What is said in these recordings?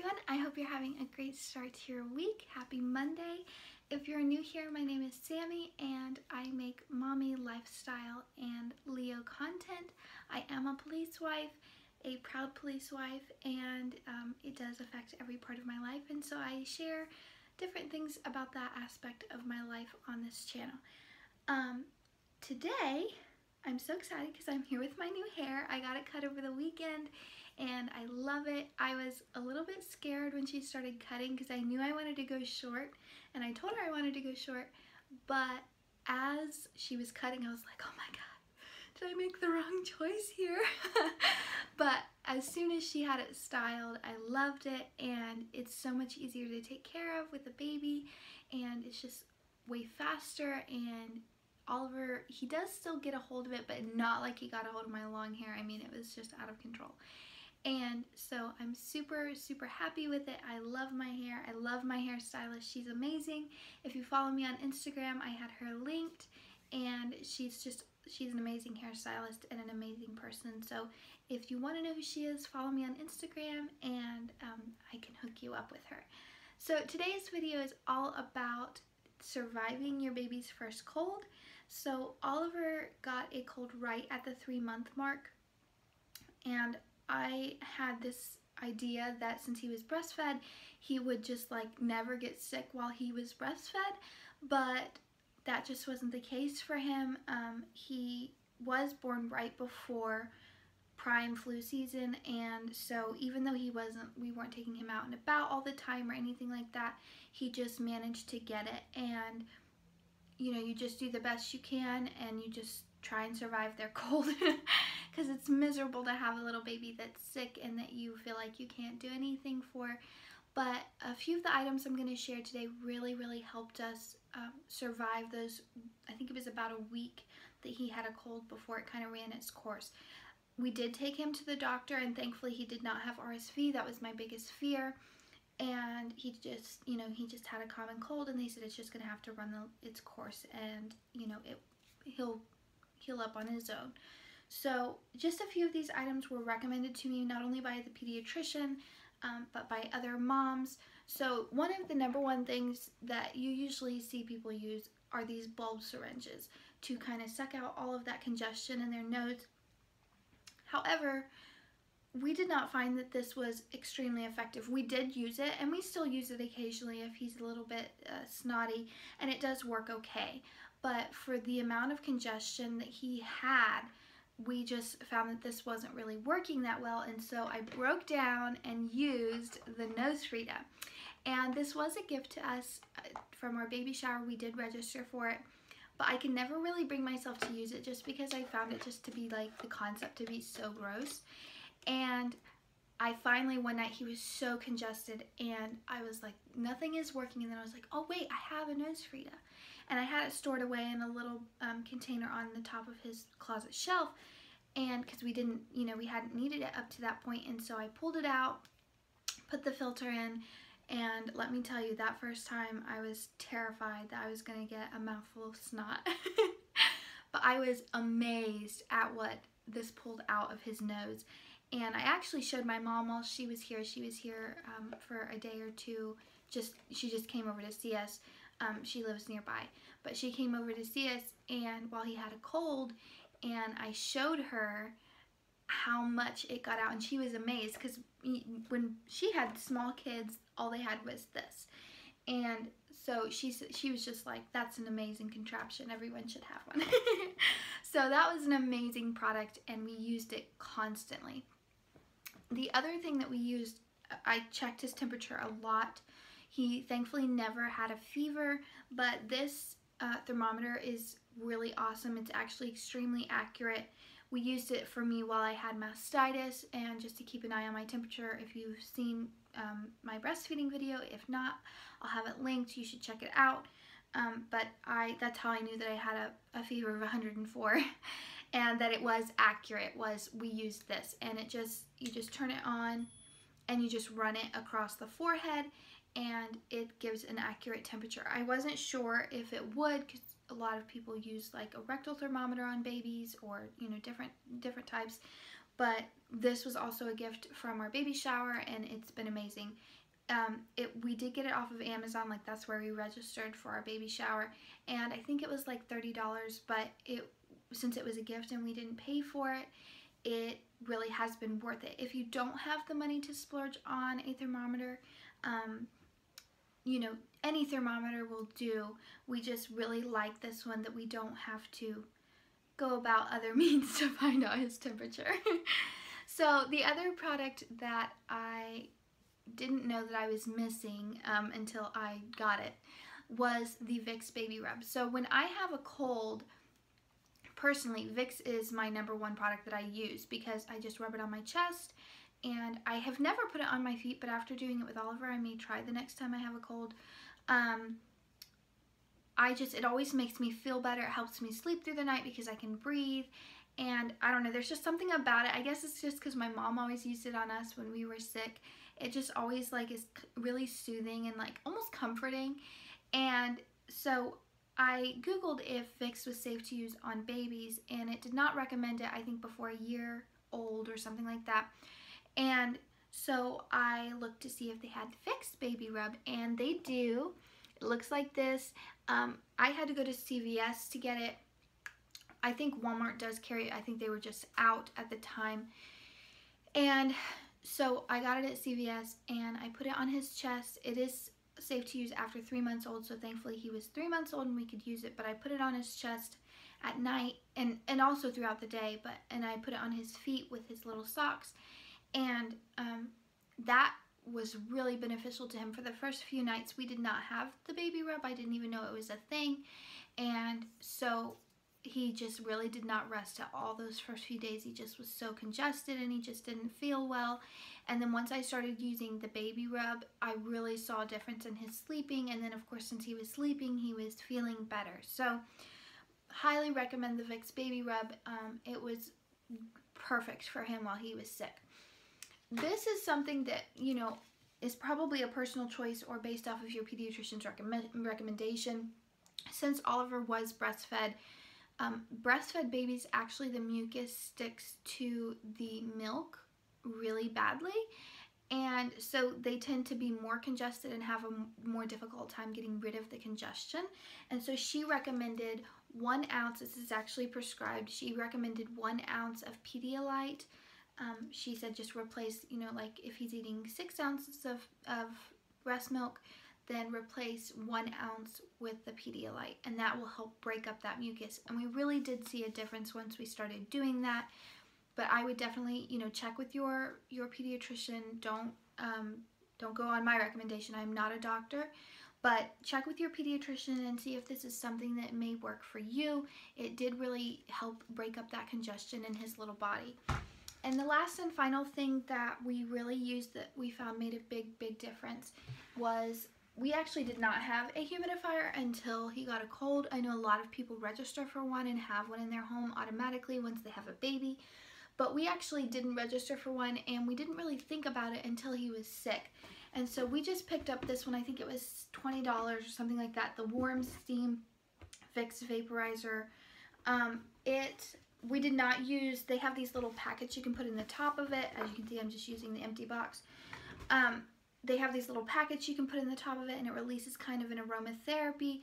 everyone. I hope you're having a great start to your week. Happy Monday. If you're new here, my name is Sammy and I make mommy lifestyle and Leo content. I am a police wife, a proud police wife, and it does affect every part of my life, and so I share different things about that aspect of my life on this channel. Today, I'm so excited because I'm here with my new hair. I got it cut over the weekend and I love it. I was a little bit scared when she started cutting because I knew I wanted to go short, and I told her I wanted to go short, but as she was cutting I was like, oh my god, did I make the wrong choice here? But as soon as she had it styled, I loved it, and it's so much easier to take care of with a baby, and it's just way faster. And Oliver, he does still get a hold of it, but not like he got a hold of my long hair. I mean, it was just out of control. And so I'm super happy with it. I love my hair. I love my hairstylist. She's amazing. If you follow me on Instagram, I had her linked, and she's an amazing hairstylist and an amazing person. So if you want to know who she is, follow me on Instagram and I can hook you up with her. So today's video is all about surviving your baby's first cold. So Oliver got a cold right at the 3-month mark, and I had this idea that since he was breastfed, he would just like never get sick while he was breastfed, but that just wasn't the case for him. He was born right before prime flu season, and so even though we weren't taking him out and about all the time or anything like that, he just managed to get it. And you know, you just do the best you can and you just try and survive their cold because it's miserable to have a little baby that's sick and that you feel like you can't do anything for. But a few of the items I'm going to share today really helped us survive those. I think it was about a week that he had a cold before it kind of ran its course. We did take him to the doctor, and thankfully he did not have RSV. That was my biggest fear. And he just, you know, he just had a common cold, and they said it's just going to have to run its course, and, you know, he'll heal up on his own. So just a few of these items were recommended to me not only by the pediatrician, but by other moms. So one of the number one things that you usually see people use are these bulb syringes to kind of suck out all of that congestion in their nose. However, we did not find that this was extremely effective. We did use it, and we still use it occasionally if he's a little bit snotty, and it does work okay. But for the amount of congestion that he had, we just found that this wasn't really working that well, and so I broke down and used the NoseFrida. And this was a gift to us from our baby shower. We did register for it, but I can never really bring myself to use it just because I found it just to be like, the concept to be so gross. And I finally, one night, he was so congested and I was like, nothing is working, and then I was like, oh wait, I have a NoseFrida. And I had it stored away in a little container on the top of his closet shelf, and because we didn't, you know, we hadn't needed it up to that point, and so I pulled it out, put the filter in, and let me tell you, that first time I was terrified that I was going to get a mouthful of snot. But I was amazed at what this pulled out of his nose. And I actually showed my mom while she was here. She was here for a day or two. She just came over to see us. She lives nearby, but she came over to see us, and while he had a cold, and I showed her how much it got out, and she was amazed because when she had small kids, all they had was this. And so she was just like, that's an amazing contraption, everyone should have one. So that was an amazing product, and we used it constantly. The other thing that we used, I checked his temperature a lot. He thankfully never had a fever, but this thermometer is really awesome. It's actually extremely accurate. We used it for me while I had mastitis, and just to keep an eye on my temperature. If you've seen my breastfeeding video, if not, I'll have it linked. You should check it out. But that's how I knew that I had a fever of 104 and that it was accurate, was we used this, and you just turn it on and you just run it across the forehead, and it gives an accurate temperature. I wasn't sure if it would, because a lot of people use like a rectal thermometer on babies, or, you know, different types, but this was also a gift from our baby shower, and it's been amazing. We did get it off of Amazon, like that's where we registered for our baby shower, and I think it was like $30, but since it was a gift and we didn't pay for it, it really has been worth it. If you don't have the money to splurge on a thermometer, you know, any thermometer will do. We just really like this one, that we don't have to go about other means to find out his temperature. So the other product that I didn't know that I was missing until I got it was the Vicks Baby Rub. So when I have a cold, personally, Vicks is my #1 product that I use, because I just rub it on my chest, and I have never put it on my feet, but after doing it with Oliver, I may try the next time I have a cold. It always makes me feel better. It helps me sleep through the night because I can breathe. And I don't know, there's just something about it. I guess it's just because my mom always used it on us when we were sick. It just always like is really soothing and like almost comforting. And so I googled if Vicks was safe to use on babies, and it did not recommend it, I think, before a year old or something like that. And so I looked to see if they had Vicks Baby Rub, and they do. It looks like this. I had to go to CVS to get it. I think Walmart does carry it. I think they were just out at the time. And so I got it at CVS, and I put it on his chest. It is safe to use after 3 months old, so thankfully he was 3 months old and we could use it. But I put it on his chest at night, and also throughout the day, and I put it on his feet with his little socks, and that was really beneficial to him. For the first few nights we did not have the baby rub. I didn't even know it was a thing, and so he just really did not rest at all those first few days. He just was so congested and he just didn't feel well. And then once I started using the baby rub, I really saw a difference in his sleeping, and then of course since he was sleeping, he was feeling better. So highly recommend the Vicks Baby Rub. It was perfect for him while he was sick. This is something that, you know, is probably a personal choice or based off of your pediatrician's recommendation. Since Oliver was breastfed, breastfed babies, actually the mucus sticks to the milk really badly, and so they tend to be more congested and have a more difficult time getting rid of the congestion. And so she recommended 1 ounce, this is actually prescribed, she recommended 1 ounce of Pedialyte. She said just replace, you know, like if he's eating 6 ounces of breast milk, then replace 1 ounce with the Pedialyte, and that will help break up that mucus. And we really did see a difference once we started doing that. But I would definitely, you know, check with your pediatrician. Don't go on my recommendation. I'm not a doctor, but check with your pediatrician and see if this is something that may work for you. It did really help break up that congestion in his little body. And the last and final thing that we really used that we found made a big difference was, we actually did not have a humidifier until he got a cold. I know a lot of people register for one and have one in their home automatically once they have a baby, but we actually didn't register for one, and we didn't really think about it until he was sick. And so we just picked up this one. I think it was $20 or something like that, the Warm Steam Vicks Vaporizer. We did not use, they have these little packets you can put in the top of it. As you can see, I'm just using the empty box. They have these little packets you can put in the top of it, and it releases kind of an aromatherapy,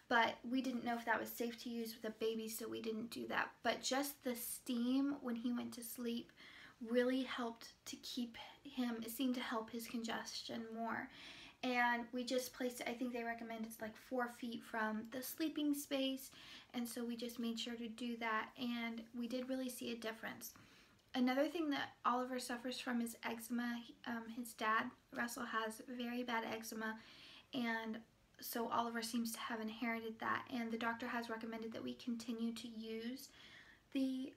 but we didn't know if that was safe to use with a baby, so we didn't do that. But just the steam when he went to sleep really helped to keep him, it seemed to help his congestion more. And we just placed it, I think they recommend it's like 4 feet from the sleeping space, and so we just made sure to do that, and we did really see a difference. Another thing that Oliver suffers from is eczema. His dad, Russell, has very bad eczema, and so Oliver seems to have inherited that, and the doctor has recommended that we continue to use the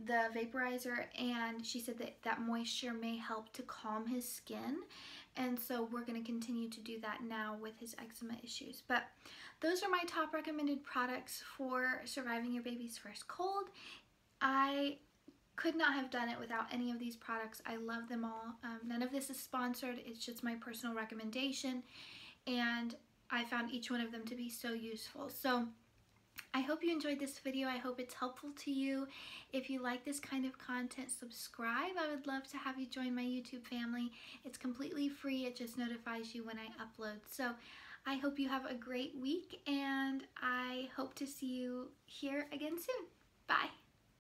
vaporizer, and she said that that moisture may help to calm his skin, and so we're going to continue to do that now with his eczema issues. But those are my top recommended products for surviving your baby's first cold. I could not have done it without any of these products. I love them all. None of this is sponsored. It's just my personal recommendation, and I found each one of them to be so useful. So I hope you enjoyed this video. I hope it's helpful to you. If you like this kind of content, subscribe. I would love to have you join my YouTube family. It's completely free. It just notifies you when I upload. So I hope you have a great week, and I hope to see you here again soon. Bye.